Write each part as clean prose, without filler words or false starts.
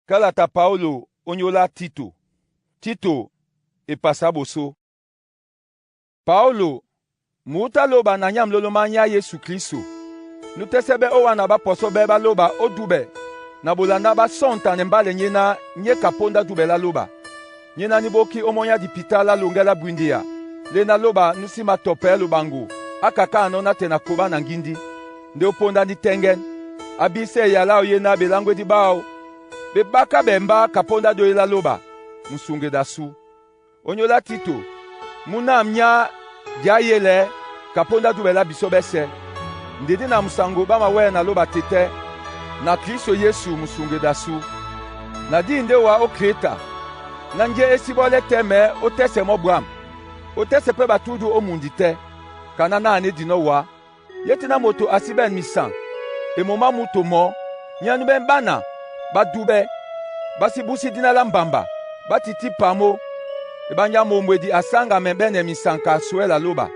Kalata Paulo onyola Tito. Tito e pasa boso. Paulo muta loba na nyam loloma nya Yesu Kristo. Nutesebe owa na ba poso beba loba odube. Na bolanda ba sonta nembale nyena nye kaponda dubela loba. Nyena niboki omonya di pitala longela bwindia. Lena loba nusima tope lubangu. Akaka anona tena koba na ngindi. Nde oponda ni tengen. Abise yalao yena belangwe di bao. Bebaka bemba kaponda do ila loba. Musunge dasu. Onyola Tito. Muna amnya yele kaponda dubela bisobese. Ndidi na musango bama we na loba tete. Na Kristo Yesu musunge dasu. Na di nde wa o kreta. Na nje esibole teme o tese mo bram. O tese pe batudu o mundite. Kana na ane dino wa. Yeti na moto asiben misan. E moma muto mo. Nyanu ben bana. Badube. Basi busi dina lambamba. Batiti pamo. E banya momwedi asanga membene misanka suela loba.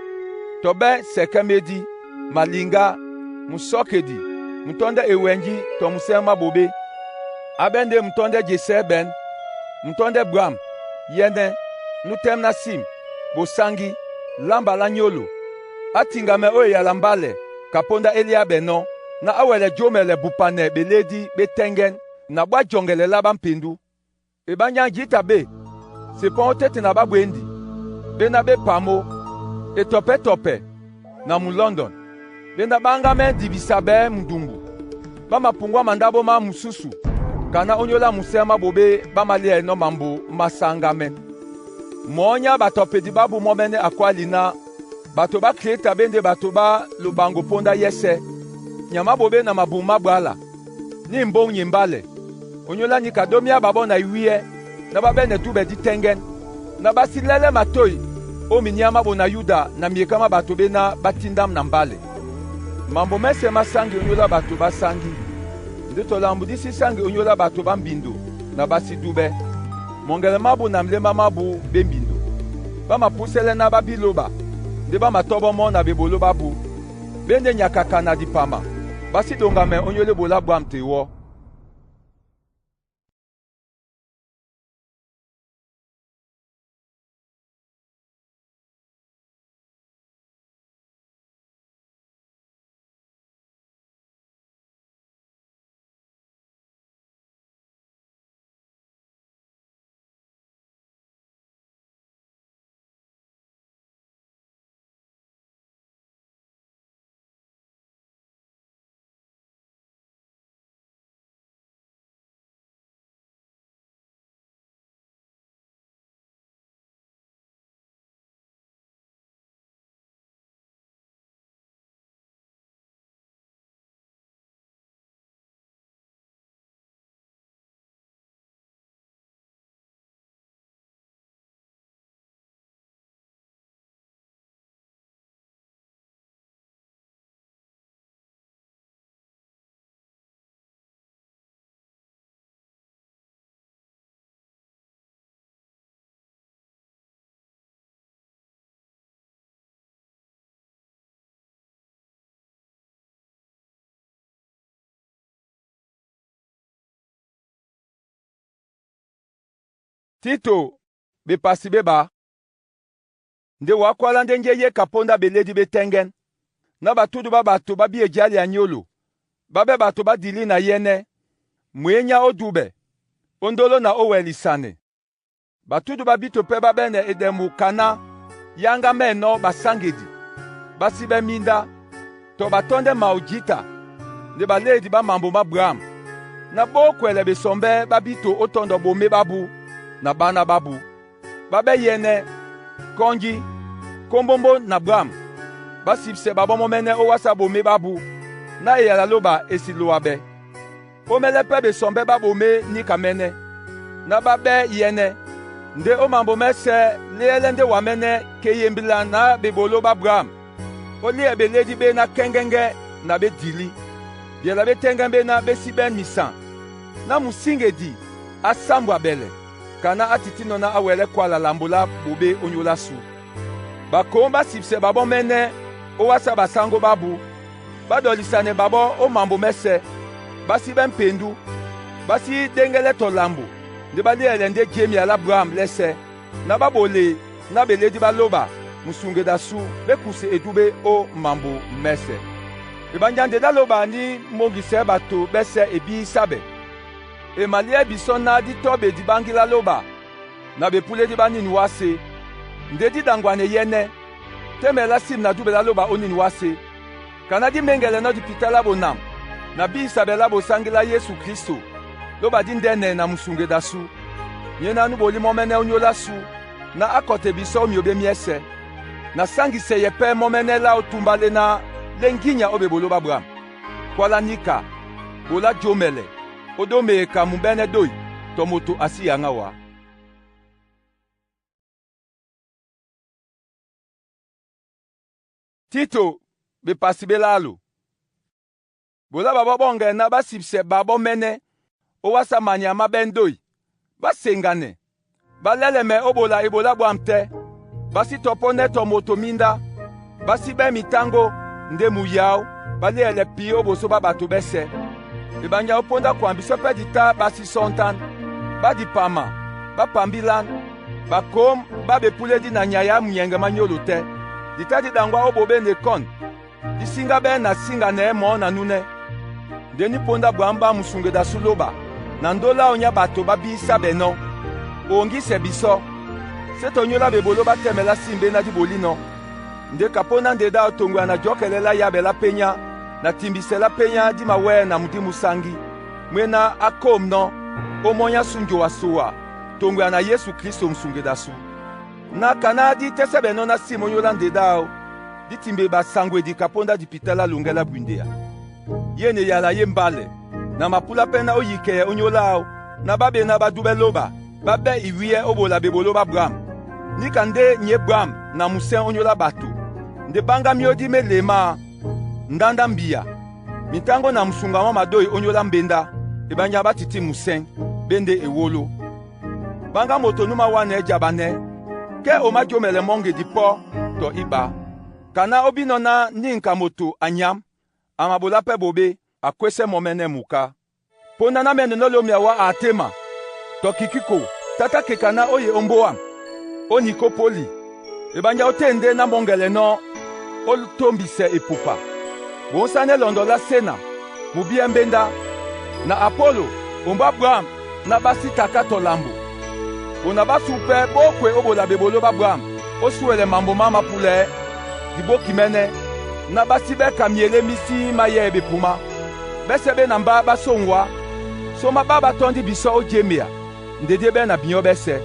Tobe sekemedi. Malinga. Musokedi. Mutonde ewenji to musema bobe. Abende mutonde jeseben. Mutonde bram. Yene. Nutem nasim. Bosangi. Lamba la nyolo. Atingame oye ya lambale. Kaponda elia beno. Na awele jomele bupane beledi betengen. Na bwa jongele laba mpindu. Ebanya jita be. Sepon tete na babwendi. Be na be pamo. E tope tope. Na mu London. Be na banga men dibisa be mdumbu. Bama pungwa mandabo ma mususu. Kana onyola musema bobe bama lie no mambo masanga men. Monya batope di babu momene akwalina. Batoba kreta bende batoba lubango ponda yese. Nyama bobe na mabuma bwala. Ni mbong nyimbale. Onyola ni kadomia babo na iwie. Na babene tube di tengen. Na basilele matoi. O minyama bona yuda na miekama batobe na batindam na mbale. Mambo mese masangi onyola batoba sangi. Ndeto lambudisi sangi onyola batoba mbindo. Na basi dube. Mongele mabu na mlema mabu bembindo. Bama pusele na babiloba. Ndeba matobo mo na bebolo babu. Bende nyakaka na dipama. Basi dongame onyole bola bwamte wo. Tito, be pasi beba. Nde wakwala ndenje ye kaponda beledi betengen. Na batudu bato babi ejali anyolo. Babe bato badili na yene. Mwenya odube. Ondolo na owelisane. Batudu babito pe babene edemu kana. Yanga meno basangedi. Basibe minda. To batonde maujita. Nde baledi ba mambo mabram. Na bokwele besombe babito otondo bome babu. Na bana babu. Babe yene. Konji. Kombombo na bram. Basipse babomo mene owasa bome babu. Na yala loba esiloabe. Omele pebe sombe babome ni kamene. Na babe yene. Nde omambo mese lele nde wamene keyembila na bebolo babram. Oli ebe ledi be na kengenge na be dili. Yela be tengembe na be siben misan. Na musinge di. Asambwa bele. Kana atitino na awele kwa la lambola bobe onyola su. Bakomba sipse babo mene owasa basango babu. Badolisane babo o mambo mese. Basi ben pendu. basi dengele to lambo nde baliele nde jemi ala Abraham lese na babole na beledi baloba musunge dasu bekuse edube o mambo mese ebanjande daloba ni mogise bato bese ebi sabe e malie bisona di tobe di bangila loba na bepule di banini wase nde di dangwane yene temela sim na dube la loba onini wase kana di mengele no di pitala bonam na bi sabe la bo sangila Yesu Kristo loba di ndene na musunge dasu nyena nu boli momene onyola su na akote biso miobe miese na sangi se yepe momene la otumbale na lenginya obebolo babram kwala nika bola jomele odome ka mubene doi tomoto asiyanga wa Tito be pasibelalo bola babo bonge na basipse babo mene o wasa manya mabendoi basengane balele me obola ibola bwamte basi topone tomoto minda basi be mitango nde muyao balele pi oboso babato bese ebanya oponda kwambiso pe dita basi sontan badi pama bapambilan bakom babe pule di na nyaya muyenge manyolo te dita di dangwa obobe ne kon disinga be na singa ne mo na nune deni ponda bwamba musunge da suloba na ndola onya bato babisa beno ongi se biso seto nyola bebolo batemela simbe na di bolino nde kapona nde da otongwa na jokelela yabe la penya na timbisela penya di mawe na muti musangi mwena akomno omonya sunjo wasuwa tongwa na Yesu Kristo msunge dasu na kana di tesebe no na simo nyola nde da di timbe ba sangwe di kaponda di pitala lungela bwindea yene yala yembale na mapula pena oyike onyola na babe na badube loba babe iwie obola bebolo babram nikande nye bram na musen onyola batu nde banga miodi melema ndanda mbia mitango na musunga wa madoi onyola mbenda ebanya batiti musen bende ewolo banga moto numa wane jabane ke omajomele monge dipo to iba kana obino na ninka moto anyam amabola pe bobe akwese momene muka ponda na mene no lomia wa atema to kikiko tata kekana oye omboam oniko poli ebanja otende na mongele no olutombise epupa bonsane londo la sena mubia mbenda na Apollo omba Abraham na basi takato lambo bona basupe bokwe obola bebolo babram osuele mambo mama pule diboki mene na basi be kamiele misi maye bepuma besebe na mba basongwa soma baba tondi biso ojemia ndede be na binyo bese